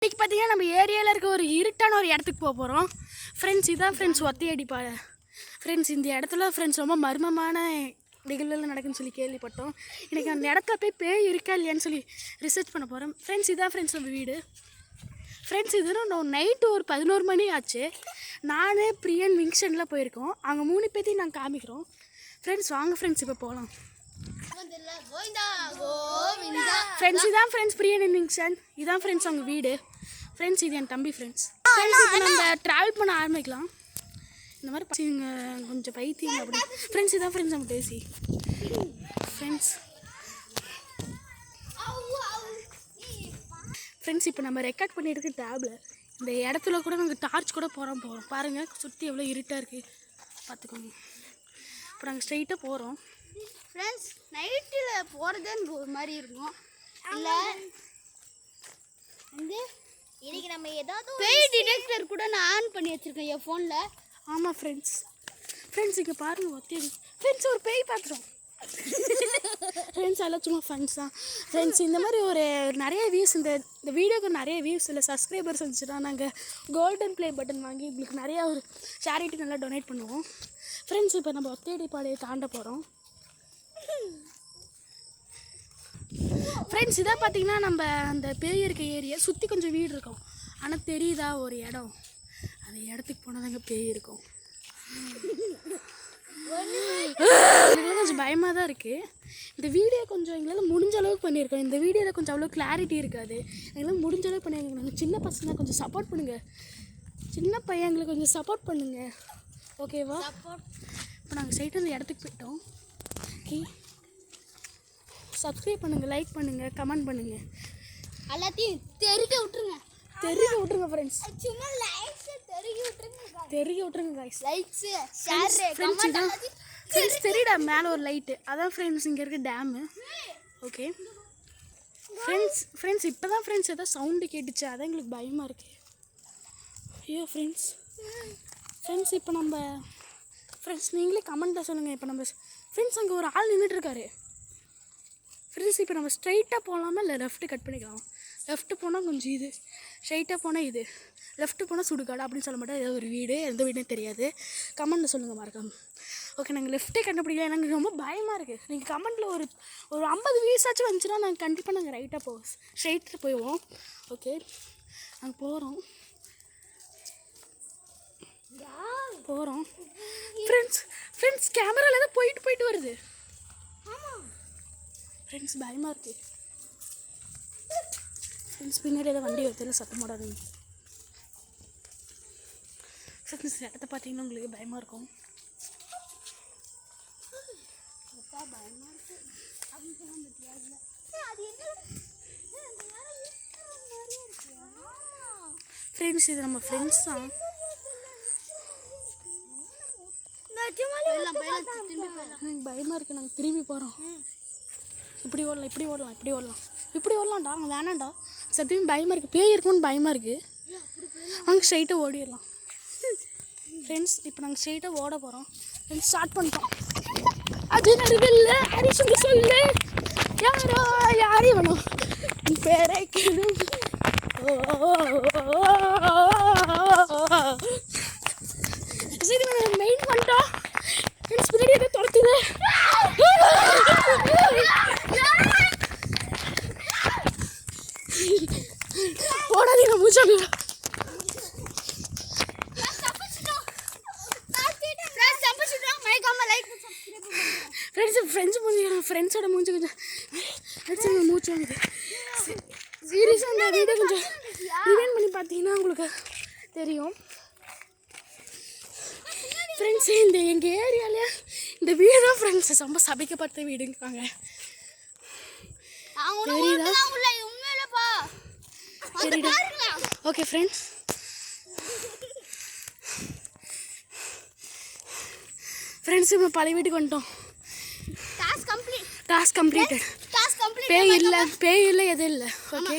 இன்றைக்கி பார்த்தீங்கன்னா நம்ம ஏரியாவில் இருக்க ஒரு இருட்டான ஒரு இடத்துக்கு போக போகிறோம். ஃப்ரெண்ட்ஸ் இதான் ஃப்ரெண்ட்ஸ் ஒத்தையடிப்பா. ஃப்ரெண்ட்ஸ் இந்த இடத்துல ஃப்ரெண்ட்ஸ் ரொம்ப மர்மமான நிகழ்வுகள் நடக்குன்னு சொல்லி கேள்விப்பட்டோம். இன்றைக்கி அந்த இடத்துல போய் பேய் இருக்கா இல்லையான்னு சொல்லி ரிசர்ச் பண்ண போகிறோம். ஃப்ரெண்ட்ஸ் இதான் ஃப்ரெண்ட்ஸ் நம்ம வீடு. ஃப்ரெண்ட்ஸ் இதுன்னு நைட்டு ஒரு 11 மணி ஆச்சு. நான் பிரியன் விங்ஷனில் போயிருக்கோம். அங்கே 3 பேர்த்தையும் நாங்கள் காமிக்கிறோம். ஃப்ரெண்ட்ஸ் வாங்க ஃப்ரெண்ட்ஸ் இப்போ போகலாம். ஃப்ரெண்ட்ஸ் இதான் ஃப்ரெண்ட்ஸ் பிரியன் விங்ஷன். இதான் ஃப்ரெண்ட்ஸ் அவங்க வீடு. ஃப்ரெண்ட்ஸ் இது என் தம்பி. ஃப்ரெண்ட்ஸ் இப்போ நம்ம ட்ராவல் பண்ண ஆரம்பிக்கலாம். இந்த மாதிரி பசங்க கொஞ்சம் பைத்தியம் அப்படி. ஃப்ரெண்ட்ஸ் இதான் ஃப்ரெண்ட்ஸ் நம்ம பேசி. ஃப்ரெண்ட்ஸ் இப்போ நம்ம ரெக்கார்ட் பண்ணிட்டு இருக்க டேபில் இந்த இடத்துல கூட நாங்கள் டார்ச் கூட போகிறோம் பாருங்கள். சுற்றி எவ்வளோ இருட்டாக இருக்குது பார்த்துக்கோங்க. இப்போ நாங்கள் ஸ்ட்ரைட்டாக போகிறோம். ஃப்ரெண்ட்ஸ் நைட்டில் போகிறதுன்னு ஒரு மாதிரி இருக்கும். இல்லை வந்து இன்னைக்கு நம்ம ஏதாவது பேய் டிடெக்டர் கூட நான் ஆன் பண்ணி வச்சுருக்கேன் என் ஃபோனில். ஆமாம் ஃப்ரெண்ட்ஸ் இங்கே பாருங்கள் ஒத்தி. ஃப்ரெண்ட்ஸ் ஒரு பேய் பார்க்குறோம். ஃப்ரெண்ட்ஸ் எல்லாம் சும்மா ஃபன்ஸ் தான். ஃப்ரெண்ட்ஸ் இந்த மாதிரி ஒரு நிறைய வியூஸ் இந்த வீடியோக்கு நிறைய வியூஸ் இல்லை சப்ஸ்கிரைபர்ஸ் வந்துச்சுன்னா நாங்கள் கோல்டன் ப்ளே பட்டன் வாங்கி உங்களுக்கு நிறையா ஒரு சேரிட்டி நல்லா டொனேட் பண்ணுவோம். ஃப்ரெண்ட்ஸ் இப்போ நம்ம ஒத்தையடிப்பாளையை தாண்ட போகிறோம். ஃப்ரெண்ட்ஸ் இதாக பார்த்தீங்கன்னா நம்ம அந்த பேய் இருக்க ஏரியா சுற்றி கொஞ்சம் வீடு இருக்கும். ஆனால் தெரியுதா ஒரு இடம், அந்த இடத்துக்கு போனால் தாங்க பேய் இருக்கும். கொஞ்சம் பயமாக தான் இருக்குது. இந்த வீடியோ கொஞ்சம் எங்களால் முடிஞ்ச அளவுக்கு பண்ணியிருக்கோம். இந்த வீடியோவில் கொஞ்சம் அவ்வளோ கிளாரிட்டி இருக்காது. எங்களால் முடிஞ்ச அளவுக்கு பண்ணியிருக்கோம். நாங்கள் சின்ன பசங்க கொஞ்சம் சப்போர்ட் பண்ணுங்கள். சின்ன பையங்களுக்கு கொஞ்சம் சப்போர்ட் பண்ணுங்கள், ஓகேவா? இப்போ நாங்கள் சைட்டு அந்த இடத்துக்கு போயிட்டோம். ஓகே, சப்ஸ்கிரைப் பண்ணுங்கள், லைக் பண்ணுங்கள், கமெண்ட் பண்ணுங்கள், எல்லாத்தையும் தெரிக்க விட்டுருங்க ஃப்ரெண்ட்ஸ். சும்மா லைக்ஸ் தெரிக்க விட்டுருங்க guys. Likes share comment friends தெரியுடா மேலே ஒரு லைட்டு. அதான் ஃப்ரெண்ட்ஸ் இங்கே இருக்க டேமு. ஓகே ஃப்ரெண்ட்ஸ் இப்போ தான் ஃப்ரெண்ட்ஸ் ஏதோ சவுண்டு கேட்டுச்சு. அதான் எங்களுக்கு பயமாக இருக்குது. ஐயோ ஃப்ரெண்ட்ஸ் இப்போ நம்ம ஃப்ரெண்ட்ஸ் நீங்களே கமெண்ட்டில் சொல்லுங்கள். இப்போ நம்ம ஃப்ரெண்ட்ஸ் அங்கே ஒரு ஆள் நின்றுட்டுருக்காரு. ஃப்ரெண்ட்ஸ் இப்போ நம்ம ஸ்ட்ரைட்டாக போகலாமா இல்லை லெஃப்ட்டு கட் பண்ணிக்கலாம்? லெஃப்ட்டு போனால் கொஞ்சம் இது, ஸ்ட்ரைட்டாக போனால் இது, லெஃப்ட்டு போனால் சுடுகாடு அப்படின்னு சொல்ல மாட்டேன். ஏதோ ஒரு வீடு, எந்த வீடுன்னு தெரியாது. கமெண்ட்டில் சொல்லுங்கள் மறக்காம. ஓகே நாங்கள் லெஃப்ட்டே கண்டுபிடிக்கல. எனக்கு ரொம்ப பயமாக இருக்குது. நீங்கள் கமெண்ட்டில் ஒரு 50 வீஸாச்சும் வந்துச்சுன்னா நாங்கள் கண்டிப்பாக நாங்கள் ரைட்டாக போவோம், ஸ்ட்ரைட்டாக போயிடுவோம். ஓகே நாங்கள் போகிறோம். ஃப்ரெண்ட்ஸ் கேமராவில் ஏதோ போயிட்டு வருது. ஃப்ரெண்ட்ஸ் பயமாக இருக்குது. ஃப்ரெண்ட்ஸ் பின்னாடி ஏதோ வண்டி வருது, இல்லை சத்தம் போடாதீங்க. ஃப்ரெண்ட்ஸ் இடத்த பார்த்தீங்கன்னா உங்களுக்கு பயமாக இருக்கும். ஃப்ரெண்ட்ஸ் இது நம்ம ஃப்ரெண்ட்ஸ் தான். எனக்கு பயமாக இருக்குது. நாங்கள் திரும்பி போகிறோம். இப்படி ஓடலாம்டா. அங்கே வேணாண்டா, சத்தியம் பயமாக இருக்குது. பேய் இருக்குன்னு பயமாக இருக்குது. அங்கே ஸ்ட்ரைட்டாக ஓடிடலாம். ஃப்ரெண்ட்ஸ் இப்போ நாங்கள் ஸ்ட்ரைட்டாக ஓட போகிறோம். ஃப்ரெண்ட்ஸ் ஸ்டார்ட் பண்ணிட்டோம். அது நடுவில் அடி சொல்லு யாரையும் வேணும் பேரை சரி மெயின் பண்ணிட்டோம். ஃப்ரெண்ட்ஸ் பின்னாடி எதை துரத்துது. போடாதீங்க மூச்சாங்க. ஃப்ரெண்ட்ஸோட மூஞ்சி கொஞ்சம் மூச்சு வாங்குது. சீரியஸாக அந்த வீடியோ கொஞ்சம் ரிவைண்ட் பண்ணி பார்த்தீங்கன்னா உங்களுக்கு தெரியும். ஃப்ரெண்ட்ஸ் இந்த எங்கள் ஏரியாவில் இந்த வீடு தான் ஃப்ரெண்ட்ஸ் ரொம்ப சபிக்கப்பட்ட வீடுங்கிறாங்க. தெரியுதா? ஓகே ஃப்ரெண்ட்ஸ் இப்போ பழைய வீட்டுக்கு வந்துட்டோம். Task completed. பேய் இல்லை எதுவும் இல்லை. ஓகே